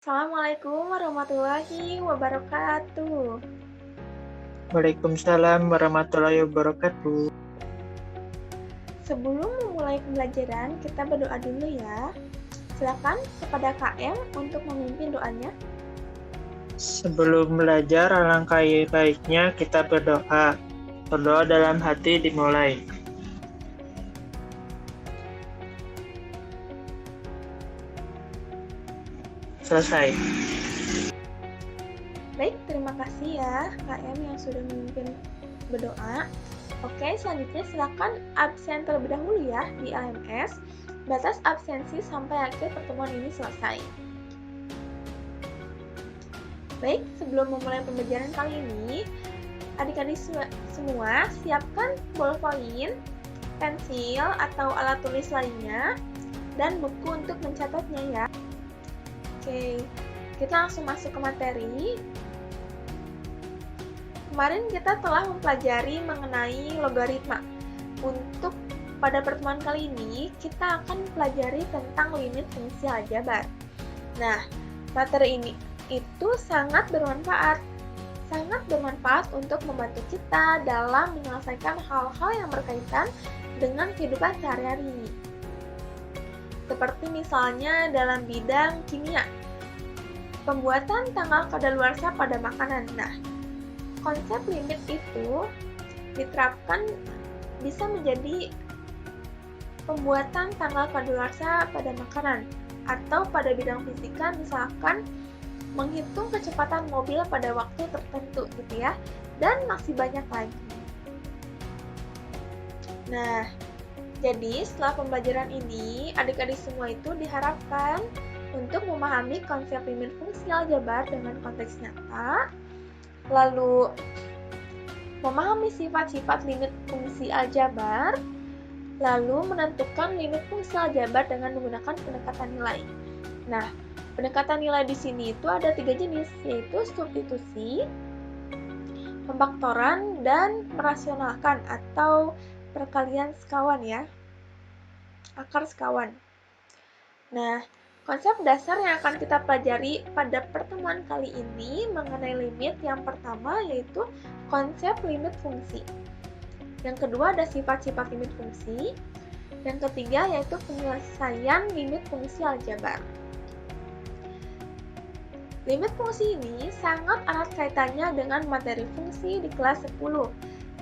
Assalamualaikum warahmatullahi wabarakatuh. Waalaikumsalam warahmatullahi wabarakatuh. Sebelum memulai pembelajaran, kita berdoa dulu ya. Silakan kepada KM untuk memimpin doanya. Sebelum belajar, alangkah baiknya kita berdoa. Berdoa dalam hati dimulai. Selesai. Baik, terima kasih ya KM yang sudah memimpin berdoa. Oke, selanjutnya silakan absen terlebih dahulu ya di AMS. Batas absensi sampai akhir pertemuan ini selesai. Baik, sebelum memulai pembelajaran kali ini, adik-adik semua siapkan ballpoint, pensil atau alat tulis lainnya, dan buku untuk mencatatnya ya. Oke, kita langsung masuk ke materi. Kemarin kita telah mempelajari mengenai logaritma. Untuk pada pertemuan kali ini, kita akan pelajari tentang limit fungsi aljabar. Nah, materi ini itu sangat bermanfaat untuk membantu kita dalam menyelesaikan hal-hal yang berkaitan dengan kehidupan sehari-hari. Seperti misalnya dalam bidang kimia, pembuatan tanggal kadaluarsa pada makanan. Nah, konsep limit itu diterapkan bisa menjadi pembuatan tanggal kadaluarsa pada makanan, atau pada bidang fisika misalkan menghitung kecepatan mobil pada waktu tertentu gitu ya, dan masih banyak lagi. Nah, jadi setelah pembelajaran ini, adik-adik semua itu diharapkan untuk memahami konsep limit fungsi aljabar dengan konteks nyata, lalu memahami sifat-sifat limit fungsi aljabar, lalu menentukan limit fungsi aljabar dengan menggunakan pendekatan nilai. Nah, pendekatan nilai di sini itu ada 3 jenis, yaitu substitusi, pemfaktoran, dan merasionalkan atau perkalian sekawan ya, akar sekawan. Nah, konsep dasar yang akan kita pelajari pada pertemuan kali ini mengenai limit yang pertama yaitu konsep limit fungsi. Yang kedua ada sifat-sifat limit fungsi. Yang ketiga yaitu penyelesaian limit fungsi aljabar. Limit fungsi ini sangat erat kaitannya dengan materi fungsi di kelas 10,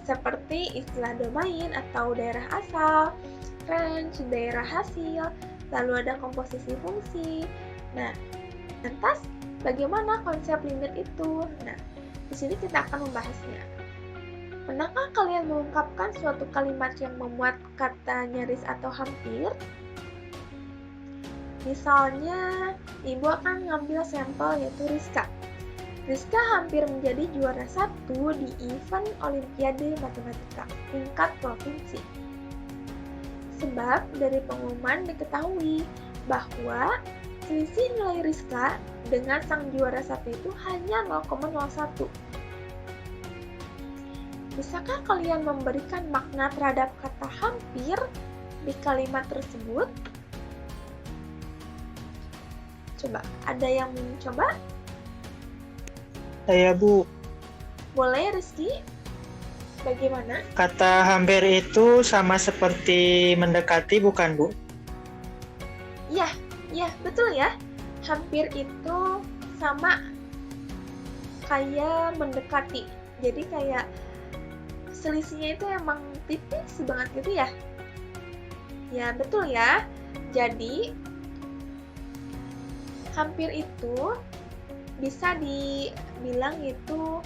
seperti istilah domain atau daerah asal, range, daerah hasil, lalu ada komposisi fungsi. Nah, lantas bagaimana konsep limit itu? Nah, di sini kita akan membahasnya. Pernahkah kalian mengungkapkan suatu kalimat yang memuat kata nyaris atau hampir? Misalnya, ibu akan ngambil sampel yaitu Rizka. Rizka hampir menjadi juara 1 di event Olimpiade Matematika tingkat provinsi. Sebab dari pengumuman diketahui bahwa selisih nilai Rizka dengan sang juara 1 itu hanya 0,01. Bisakah kalian memberikan makna terhadap kata hampir di kalimat tersebut? Coba, ada yang mencoba? Saya, Bu. Boleh, Rizky? Bagaimana? Kata hampir itu sama seperti mendekati, bukan, Bu? Iya, betul ya. Hampir itu sama kayak mendekati. Jadi kayak selisihnya itu emang tipis banget gitu ya. Ya, betul ya. Jadi hampir itu bisa dibilang itu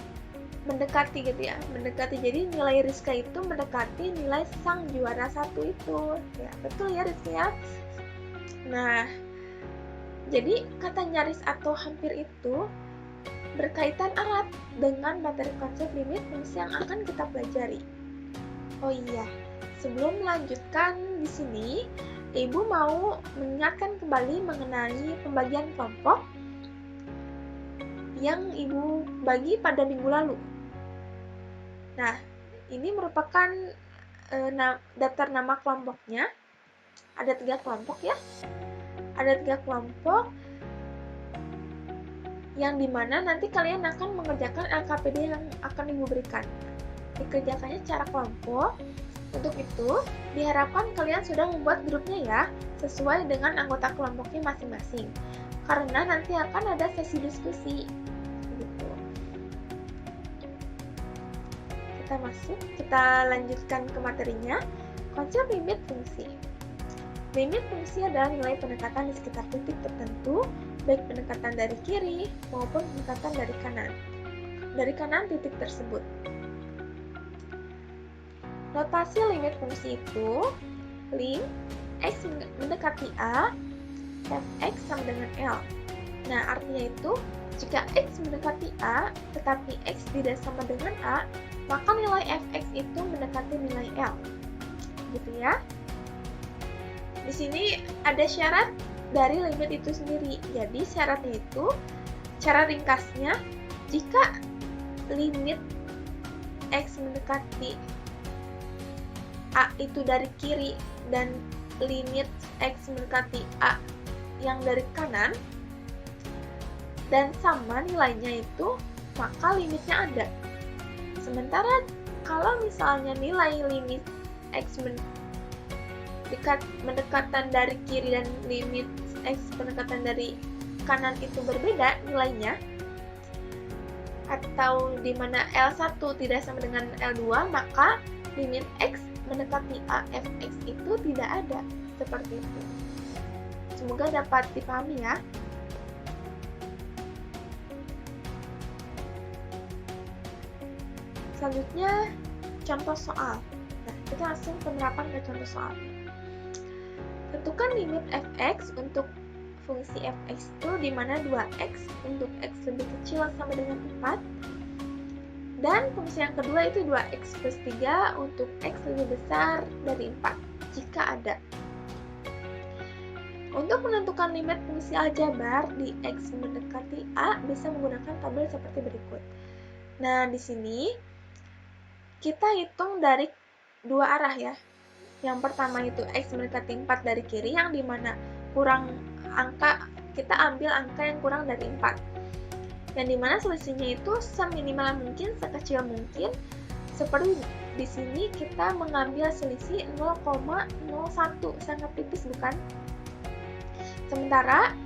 mendekati gitu ya, mendekati. Jadi nilai Rizka itu mendekati nilai sang juara 1 itu ya, betul ya Rizka ya. Nah, jadi kata nyaris atau hampir itu berkaitan erat dengan materi konsep limit fungsi yang akan kita pelajari. Oh iya, sebelum melanjutkan di sini, Ibu mau mengingatkan kembali mengenai pembagian kelompok yang Ibu bagi pada minggu lalu. Nah, ini merupakan daftar nama kelompoknya. Ada 3 kelompok ya. Ada 3 kelompok yang dimana nanti kalian akan mengerjakan LKPD yang akan Ibu berikan. Dikerjakannya secara kelompok. Untuk itu, diharapkan kalian sudah membuat grupnya ya, sesuai dengan anggota kelompoknya masing-masing. Karena nanti akan ada sesi diskusi. Gitu. Kita lanjutkan ke materinya. Konsep limit fungsi. Limit fungsi adalah nilai pendekatan di sekitar titik tertentu, baik pendekatan dari kiri maupun pendekatan dari kanan. Dari kanan titik tersebut. Notasi limit fungsi itu, lim, x mendekati A, fx sama dengan L. Nah, artinya itu, jika x mendekati A, tetapi x tidak sama dengan A, maka nilai fx itu mendekati nilai L. Gitu ya. Di sini ada syarat dari limit itu sendiri. Jadi, syaratnya itu, cara ringkasnya, jika limit x mendekati A itu dari kiri dan limit x mendekati A yang dari kanan dan sama nilainya itu, maka limitnya ada. Sementara kalau misalnya nilai limit x mendekatan dari kiri dan limit x pendekatan dari kanan itu berbeda nilainya, atau di mana L1 tidak sama dengan L2, maka limit x mendekati A fx itu tidak ada. Seperti itu. Semoga dapat dipahami ya. Selanjutnya, contoh soal. Nah, kita langsung penerapan ke contoh soal. Tentukan limit fx untuk fungsi fx itu di mana 2x untuk x lebih kecil sama dengan 4. Dan fungsi yang kedua itu 2x plus 3 untuk x lebih besar dari 4, jika ada. Untuk menentukan limit fungsi aljabar di x mendekati A, bisa menggunakan tabel seperti berikut. Nah, di sini kita hitung dari dua arah ya. Yang pertama itu x mendekati 4 dari kiri, yang dimana kurang angka, kita ambil angka yang kurang dari 4. Yang dimana selisihnya itu seminimal mungkin, sekecil mungkin. Seperti di sini kita mengambil selisih 0,01, sangat tipis bukan? Sementara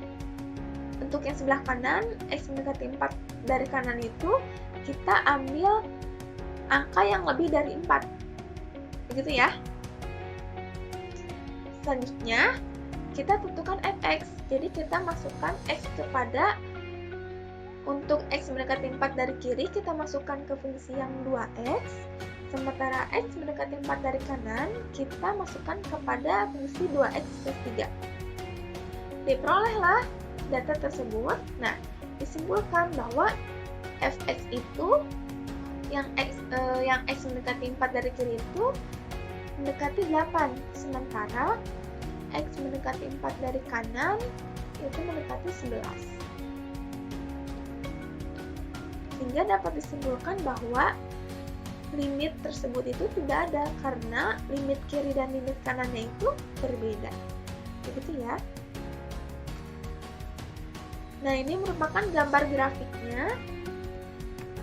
untuk yang sebelah kanan, x mendekati 4 dari kanan itu, kita ambil angka yang lebih dari 4. Begitu ya. Selanjutnya, kita tentukan fx. Jadi kita masukkan x kepada, untuk x mendekati 4 dari kiri, kita masukkan ke fungsi yang 2x. Sementara x mendekati 4 dari kanan, kita masukkan kepada fungsi 2x plus 3. Diperolehlah data tersebut. Nah, disimpulkan bahwa fx itu, yang x mendekati 4 dari kiri itu, mendekati 8. Sementara x mendekati 4 dari kanan, itu mendekati 11. Sehingga dapat disimpulkan bahwa limit tersebut itu tidak ada karena limit kiri dan limit kanannya itu berbeda. Begitu ya. Nah, ini merupakan gambar grafiknya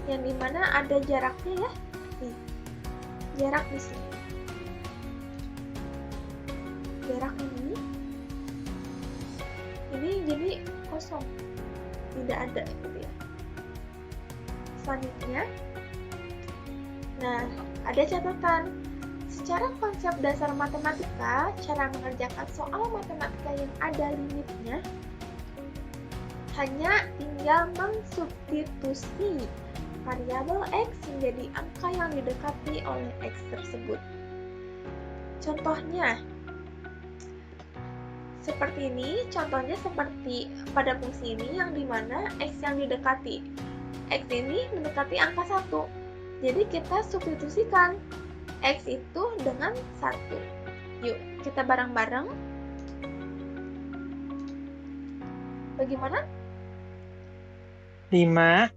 yang dimana ada jaraknya ya. Nih, jarak di sini. Jarak ini jadi kosong, tidak ada gitu ya. Selanjutnya, nah, ada catatan. Secara konsep dasar matematika, cara mengerjakan soal matematika yang ada limitnya hanya tinggal mensubstitusi variabel x menjadi angka yang didekati oleh x tersebut. Contohnya, seperti ini. Contohnya seperti pada fungsi ini yang dimana x yang didekati, x ini mendekati angka 1. Jadi kita substitusikan x itu dengan 1. Yuk, kita bareng-bareng. Bagaimana? 5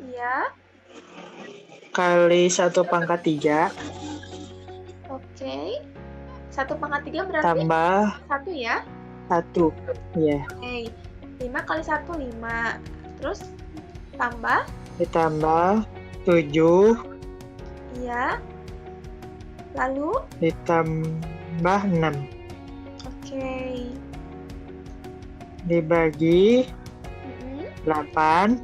Iya. kali 1 pangkat 3 Oke. 1 pangkat 3 berarti tambah 1 ya? 1. Ya. Oke. 5 kali 1, 5. Terus tambah, ditambah 7, iya. Lalu, ditambah 6. oke. Dibagi Mm-mm, 8,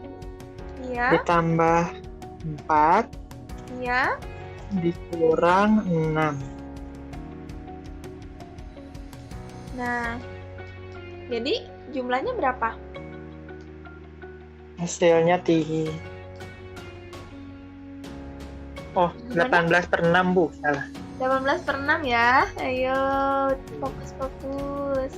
iya, ditambah 4, iya. dikurang 6. Nah, jadi jumlahnya berapa? Hasilnya Gimana? 18/6, Bu. Salah. 18/6 ya. Ayo, fokus.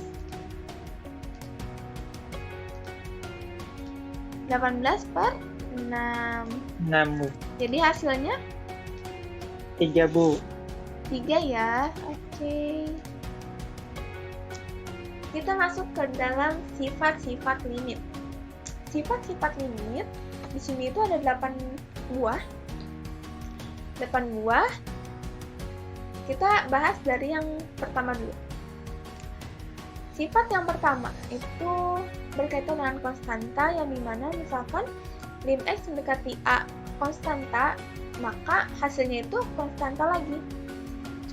18/6. 6, Bu. Jadi hasilnya 3, Bu. 3 ya. Oke. Kita masuk ke dalam sifat-sifat limit. Sifat-sifat limit di sini itu ada 8 buah. 8 buah. Kita bahas dari yang pertama dulu. Sifat yang pertama itu berkaitan dengan konstanta, yang dimana misalkan lim X mendekati A konstanta, maka hasilnya itu konstanta lagi.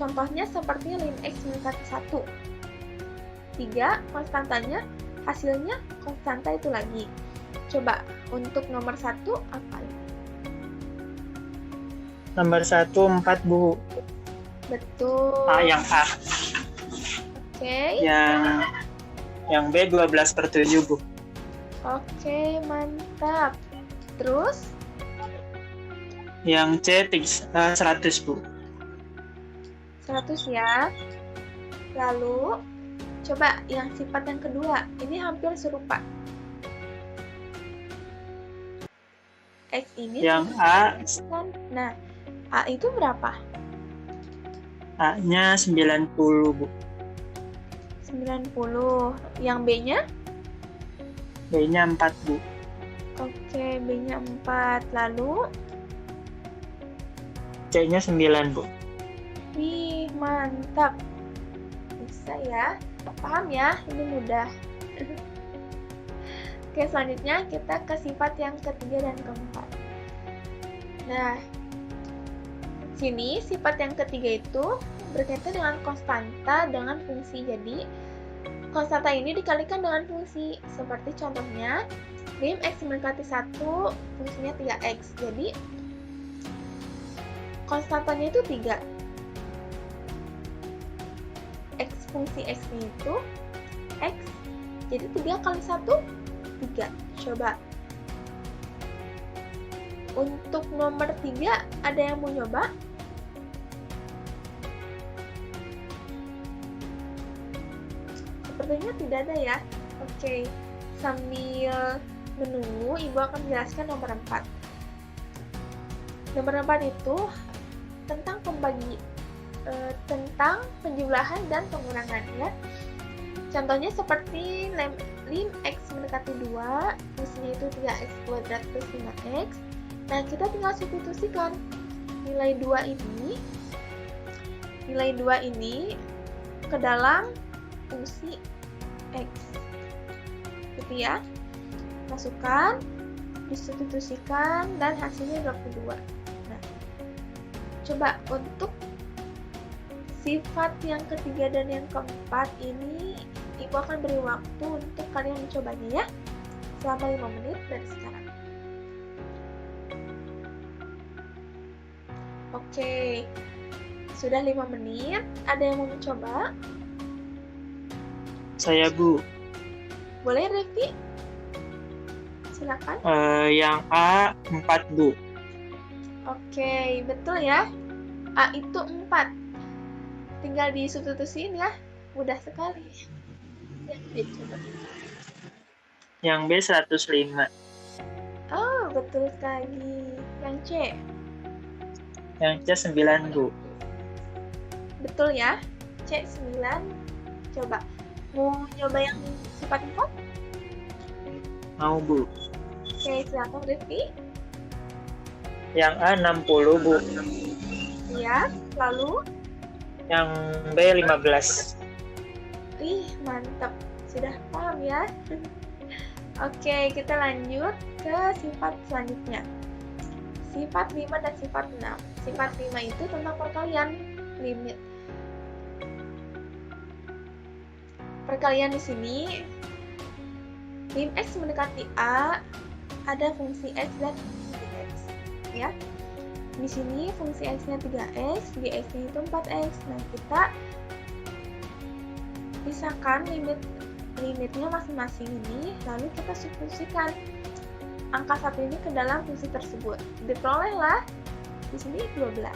Contohnya seperti lim X mendekati 1. 3, konstantanya hasilnya konstanta itu lagi. Coba untuk nomor 1 apa ini? Nomor 1, 4, Bu. Betul. Yang A. Oke. Yang B 12/7, Bu. Oke, mantap. Terus Yang C 100, Bu. 100 ya. Lalu coba yang sifat yang kedua. Ini hampir serupa. X ini Yang A, kan. Nah, A itu berapa? A-nya 90, Bu. 90. Yang B-nya? B-nya 4, Bu. Oke, B-nya 4. Lalu C-nya 9, Bu. wih, mantap. Bisa ya. Paham ya? Ini mudah. Oke, selanjutnya kita ke sifat yang ketiga dan keempat. Nah, sini sifat yang ketiga itu berkaitan dengan konstanta dengan fungsi. Jadi, konstanta ini dikalikan dengan fungsi. Seperti contohnya, lim X mendekati 1, fungsinya 3X. Jadi, konstantanya itu 3. X, fungsi X-nya itu X. Jadi 3 kali 1, 3. Coba. Untuk nomor 3, ada yang mau nyoba? Sepertinya tidak ada ya. Oke, sambil menunggu, Ibu akan menjelaskan nomor 4. Nomor 4 itu tentang tentang penjumlahan dan pengurangan ya. Contohnya seperti lim X mendekati 2, fungsinya itu 3X kuadrat plus 5X. Nah, kita tinggal substitusikan nilai 2 ini ke dalam fungsi X. Gitu ya. Masukkan, disubstitusikan, dan hasilnya 22. Nah, coba untuk sifat yang ketiga dan yang keempat ini, Ibu akan beri waktu untuk kalian mencobanya ya, selama 5 menit dari sekarang. Oke, sudah 5 menit. Ada yang mau mencoba? Saya, Bu. Boleh, Revi? Silakan. Yang A 4, Bu. Oke, betul ya. A itu 4. Tinggal disubstitusiin ya. Mudah sekali. Yang B coba. Yang B 105. Oh, betul sekali. Yang C. Yang C 9, Bu. Betul ya. C 9. Coba. Mau nyoba yang sifat 4? Mau, Bu. Oke, silakan Rifki. Yang A 60, Bu. Iya, lalu? Yang B 15. Ih, mantap. Sudah paham ya? Oke, kita lanjut ke sifat selanjutnya. Sifat 5 dan sifat 6. Sifat 5 itu tentang perkalian limit. Perkalian di sini, lim X mendekati A, ada fungsi X dan fungsi X. Ya. Di sini fungsi X-nya 3X, di X-nya itu 4X. Nah, kita pisahkan limitnya masing-masing ini, lalu kita substitusikan angka 1 ini ke dalam fungsi tersebut. Diperolehlah di sini 12.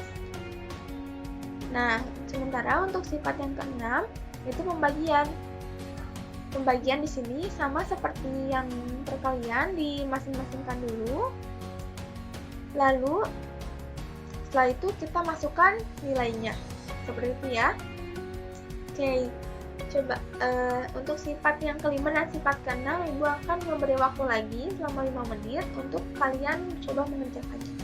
Nah, sementara untuk sifat yang ke-6 itu pembagian. Pembagian di sini sama seperti yang perkalian, dimasing-masingkan dulu. Lalu setelah itu kita masukkan nilainya. Seperti itu ya. Oke. Coba untuk sifat yang kelima dan sifat keenam, Ibu akan memberi waktu lagi selama 5 menit untuk kalian coba mengerjakannya.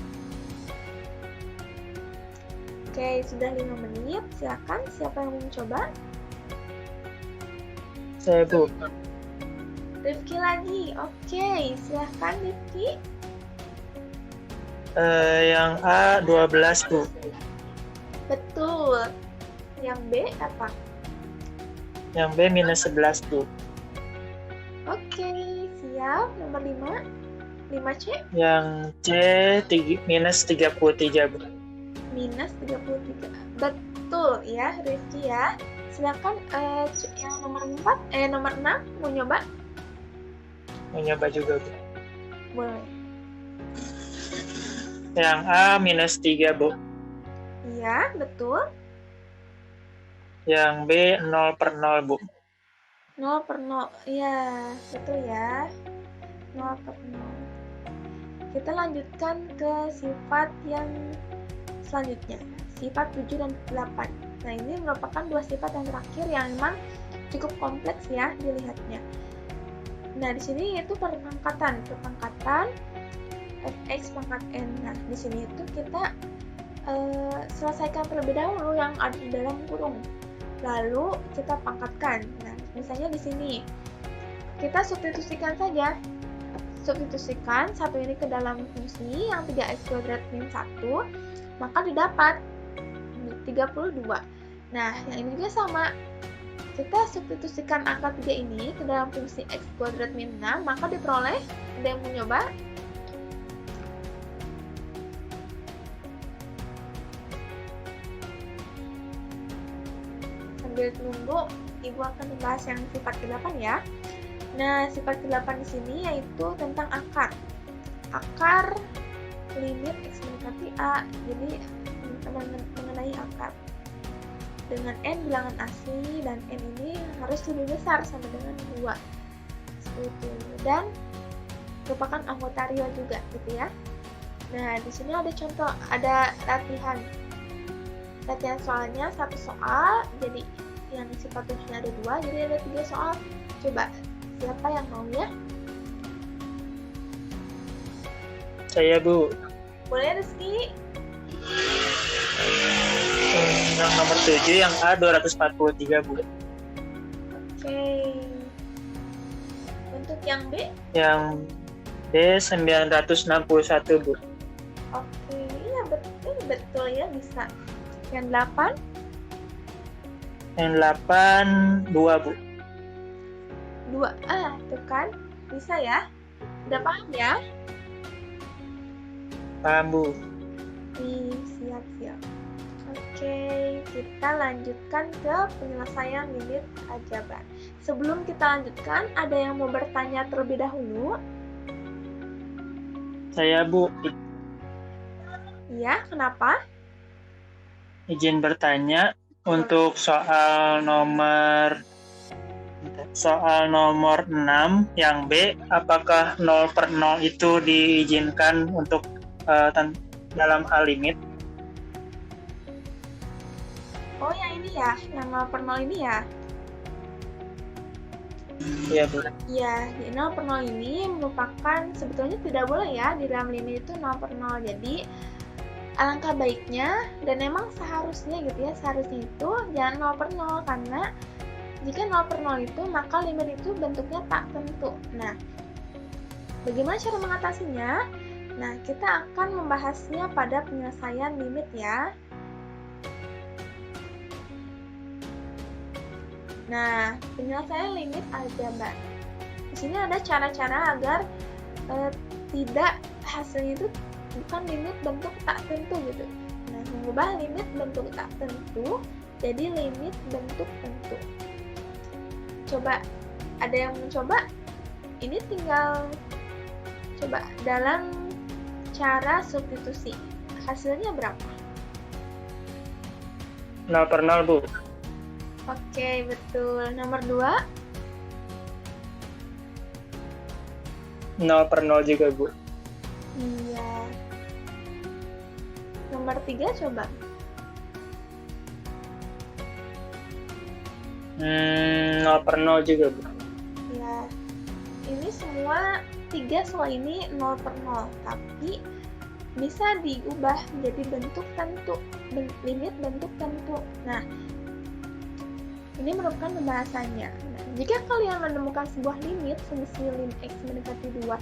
Oke, sudah 5 menit. Silakan, siapa yang mau mencoba? Saya, Bu. Rifki lagi. Oke, silakan Rifki. Yang A 12, Bu. Betul. Yang B apa? Yang B minus 11, Bu. Oke, siap. Nomor 5. 5C. Yang C minus 33, Bu. Minus 33. Betul ya, Rifki ya. Silakan yang nomor 6 mau nyoba? Mau nyoba juga, Bu. Boleh. Yang A minus 3, Bu. Iya, betul. Yang B 0/0, Bu. 0/0. Iya, betul ya. 0/0. Kita lanjutkan ke sifat yang selanjutnya. Sifat 7 dan 8. Nah, ini merupakan dua sifat yang terakhir yang memang cukup kompleks ya dilihatnya. Nah, di sini itu perpangkatan fx pangkat n. Nah, di sini itu kita selesaikan terlebih dahulu yang ada di dalam kurung. Lalu kita pangkatkan. Nah, misalnya di sini kita substitusikan saja. Substitusikan satu ini ke dalam fungsi yang 3x² min 1, maka didapat 32. Nah, yang ini juga sama. Kita substitusikan angka 3 ini ke dalam fungsi x² min 6, maka diperoleh. Ada yang mau nyoba? Sambil nunggu, Ibu akan membahas yang sifat ke-8 ya. Nah, sifat ke-8 di sini yaitu tentang akar. Akar limit x mendekati A. Jadi mengenai akar. Dengan n bilangan asli dan n ini harus lebih besar sama dengan 2. Seperti itu. Dan merupakan anggota real juga gitu ya. Nah, di sini ada contoh, ada latihan soalnya, 1 soal, jadi yang sifat 7-nya ada 2, jadi ada 3 soal. Coba, siapa yang mau ya? Saya, Bu. Boleh, Rizky? Yang nomor 7, yang A 243, Bu. Oke. Untuk yang B? Yang B 961, Bu. Oke, iya betul ya, bisa. Yang 8? Yang 8 2, Bu. 2. Tuh kan, bisa ya? Udah paham ya? Paham, Bu. Siap. Oke, kita lanjutkan ke penyelesaian limit aljabar. Sebelum kita lanjutkan, ada yang mau bertanya terlebih dahulu? Saya, Bu. Iya, kenapa? Izin bertanya untuk soal nomor 6 yang B, apakah 0/0 itu diizinkan untuk dalam hal limit? Oh, yang ini ya, yang 0/0 ini ya? Iya, Bu. Iya, di 0/0 ini merupakan sebetulnya tidak boleh ya di dalam limit itu 0/0. Jadi alangkah baiknya dan memang seharusnya gitu ya, seharusnya itu jangan 0/0 karena jika 0/0 itu maka limit itu bentuknya tak tentu. Nah, Bagaimana cara mengatasinya? Nah, kita akan membahasnya pada penyelesaian limit ya. Nah, penyelesaian limit aljabar. Di sini ada cara-cara agar tidak hasilnya itu bukan limit bentuk tak tentu gitu. Nah, mengubah limit bentuk tak tentu jadi limit bentuk tentu. Coba, ada yang mencoba? Ini tinggal coba dalam cara substitusi. Hasilnya berapa? 0/0, Bu. Oke, betul. Nomor 2? 0/0 juga, Bu. Iya. Nomor 3 coba. 0/0 juga, Bu. Ya, ini semua 3 soal ini 0/0, tapi bisa diubah menjadi bentuk tentu, limit bentuk tentu. Nah, ini merupakan pembahasannya. Nah, jika kalian menemukan sebuah limit semisal lim x mendekati 2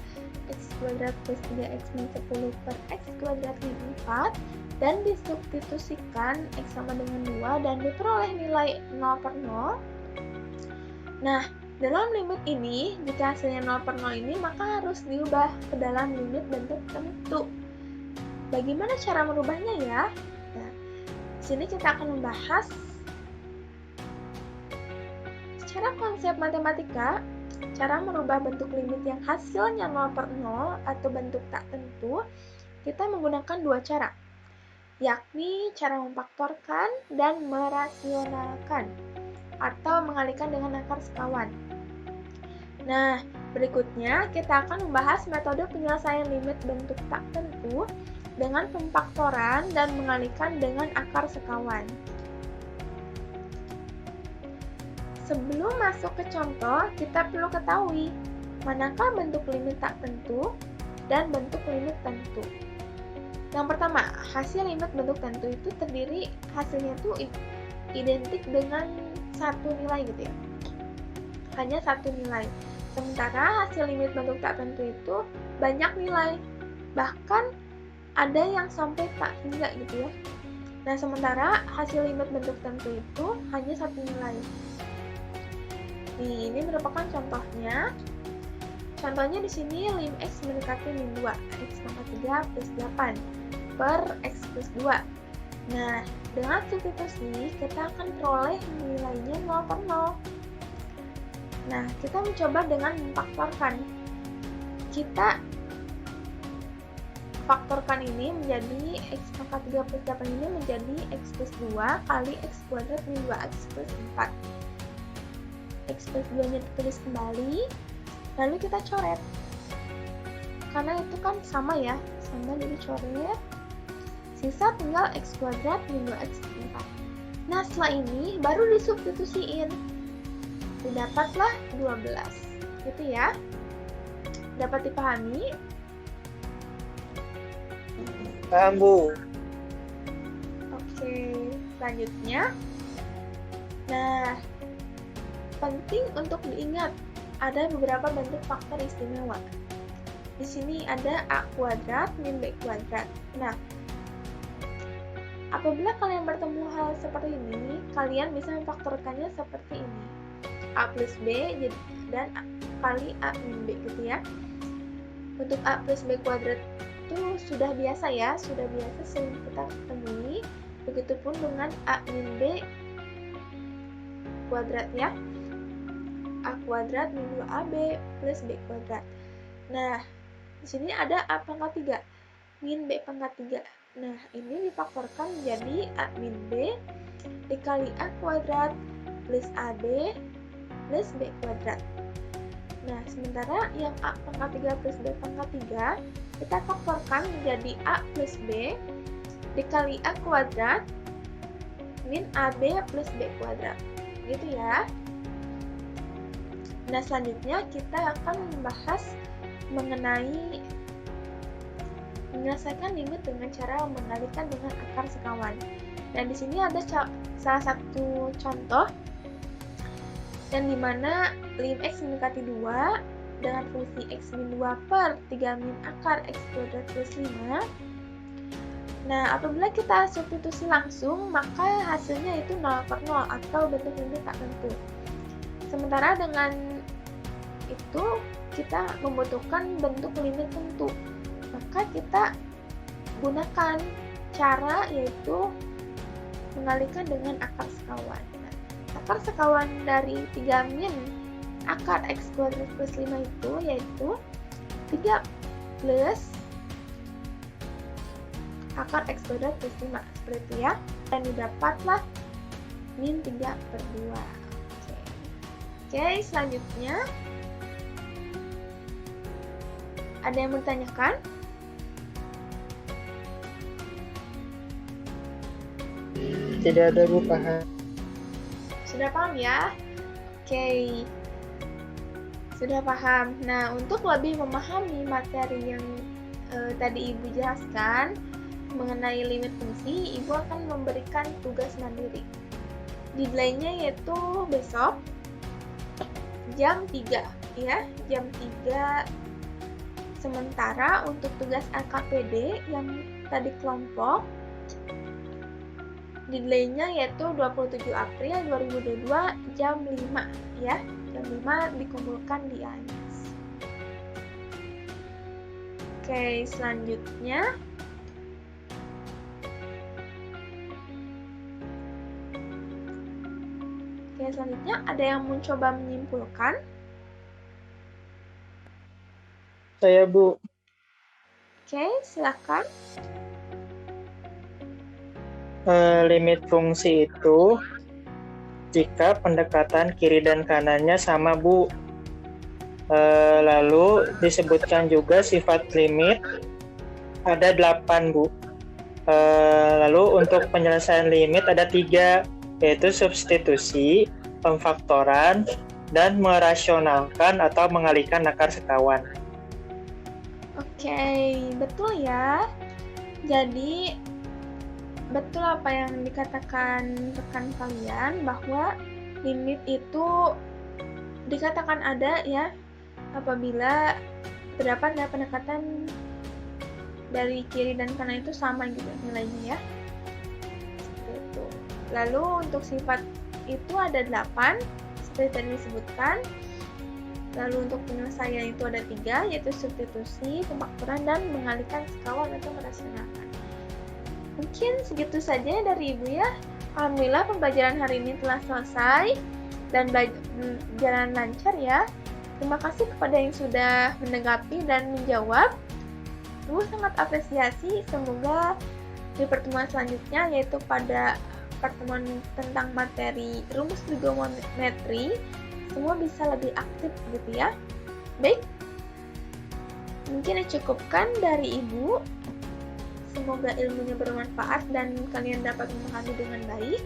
x kuadrat plus 3x min 10 per x kuadrat min 4 dan disubstitusikan x sama dengan 2 dan diperoleh nilai 0/0. Nah, dalam limit ini, jika hasilnya 0/0 ini, maka harus diubah ke dalam limit bentuk tentu. Bagaimana cara merubahnya ya? Nah, di sini kita akan membahas secara konsep matematika, cara merubah bentuk limit yang hasilnya 0/0 atau bentuk tak tentu, kita menggunakan 2 cara, yakni cara memfaktorkan dan merasionalkan, atau mengalihkan dengan akar sekawan. Nah, berikutnya kita akan membahas metode penyelesaian limit bentuk tak tentu dengan pemfaktoran dan mengalihkan dengan akar sekawan. Sebelum masuk ke contoh, kita perlu ketahui manakah bentuk limit tak tentu dan bentuk limit tentu. Yang pertama, hasil limit bentuk tentu itu terdiri, hasilnya itu identik dengan satu nilai gitu ya. Hanya satu nilai. Sementara hasil limit bentuk tak tentu itu banyak nilai. Bahkan ada yang sampai tak hingga gitu ya. Nah, sementara hasil limit bentuk tentu itu hanya satu nilai. Ini merupakan contohnya. Contohnya di sini lim x mendekati min 2, x pangkat 3 plus 8 per x plus 2. Nah, dengan substitusi kita akan peroleh nilainya 0/0. Nah, kita mencoba dengan memfaktorkan. Kita faktorkan ini menjadi x pangkat 3 plus 8 ini menjadi x plus 2 kali x kuadrat min 2x plus 4. X plus 2-nya ditulis kembali, lalu kita coret. Karena itu kan sama ya, sama jadi coret. Sisa tinggal x kuadrat min 2x plus 4. Nah, setelah ini baru disubstitusiin. Didapatlah 12. Gitu ya. Dapat dipahami? Paham, Bu. Oke, selanjutnya. Nah, penting untuk diingat, ada beberapa bentuk faktor istimewa. Di sini ada a kuadrat min b kuadrat. Nah, apabila kalian bertemu hal seperti ini, kalian bisa memfaktorkannya seperti ini. A plus b dan kali a min b gitu ya. Untuk a plus b kuadrat itu sudah biasa ya, sering kita temui. Begitupun dengan a min b kuadrat ya. A kuadrat min 2ab plus b kuadrat. Nah, di sini ada a pangkat 3 min b pangkat 3. Nah, ini difaktorkan menjadi a min b dikali a kuadrat plus ab plus b kuadrat. Nah, sementara yang a pangkat 3 plus b pangkat 3 kita faktorkan menjadi a plus b dikali a kuadrat min ab plus b kuadrat. Gitu ya. Nah, selanjutnya kita akan membahas mengenai menyelesaikan limit dengan cara mengalihkan dengan akar sekawan. Dan di sini ada salah satu contoh yang dimana lim x mendekati 2 dengan fungsi X min 2 per 3 min akar X kuadrat plus 5. Nah, apabila kita substitusi langsung, maka hasilnya itu 0 per 0 atau bentuk limit tak tentu. Sementara dengan itu kita membutuhkan bentuk limit tentu. Maka kita gunakan cara yaitu mengalihkan dengan akar sekawan. Nah, akar sekawan dari 3 min akar X kuadrat plus 5 itu yaitu 3 plus akar X kuadrat plus 5, seperti itu ya. Dan didapatlah min 3 per 2. Oke, selanjutnya ada yang mau ditanyakan? Tidak ada, Bu, paham. Sudah paham ya? Oke, sudah paham. Nah, untuk lebih memahami materi yang tadi Ibu jelaskan mengenai limit fungsi, Ibu akan memberikan tugas mandiri. Deadline-nya yaitu besok jam 3 ya, jam 3. Sementara untuk tugas LKPD yang tadi kelompok, deadline-nya yaitu 27 April 2022 jam 5 ya. Jam 5 dikumpulkan di AIS. Oke, selanjutnya ada yang mencoba menyimpulkan? Saya, Bu. Oke, silakan. Limit fungsi itu jika pendekatan kiri dan kanannya sama, Bu. Lalu disebutkan juga sifat limit ada 8, Bu. Lalu untuk penyelesaian limit ada 3, yaitu substitusi, pemfaktoran, dan merasionalkan atau mengalihkan akar sekawan. Oke, betul ya. Jadi betul apa yang dikatakan rekan kalian, bahwa limit itu dikatakan ada ya apabila terdapat pendekatan dari kiri dan kanan itu sama gitu nilainya ya. Seperti itu. Lalu untuk sifat itu ada 8 seperti tadi disebutkan. Lalu untuk penyelesaian itu ada 3, yaitu substitusi, pemfaktoran, dan mengalihkan sekawan atau merasionalkan. Mungkin segitu saja dari Ibu ya. Alhamdulillah pembelajaran hari ini telah selesai dan berjalan lancar ya. Terima kasih kepada yang sudah menanggapi dan menjawab. Ibu sangat apresiasi. Semoga di pertemuan selanjutnya, yaitu pada pertemuan tentang materi rumus trigonometri, semua bisa lebih aktif gitu ya. Baik, mungkin dicukupkan dari Ibu. Semoga ilmunya bermanfaat dan kalian dapat memahami dengan baik.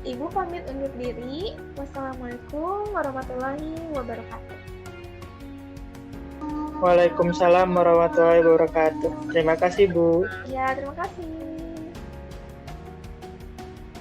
Ibu pamit undur diri. Wassalamualaikum warahmatullahi wabarakatuh. Waalaikumsalam warahmatullahi wabarakatuh. Terima kasih, Bu. Ya, terima kasih.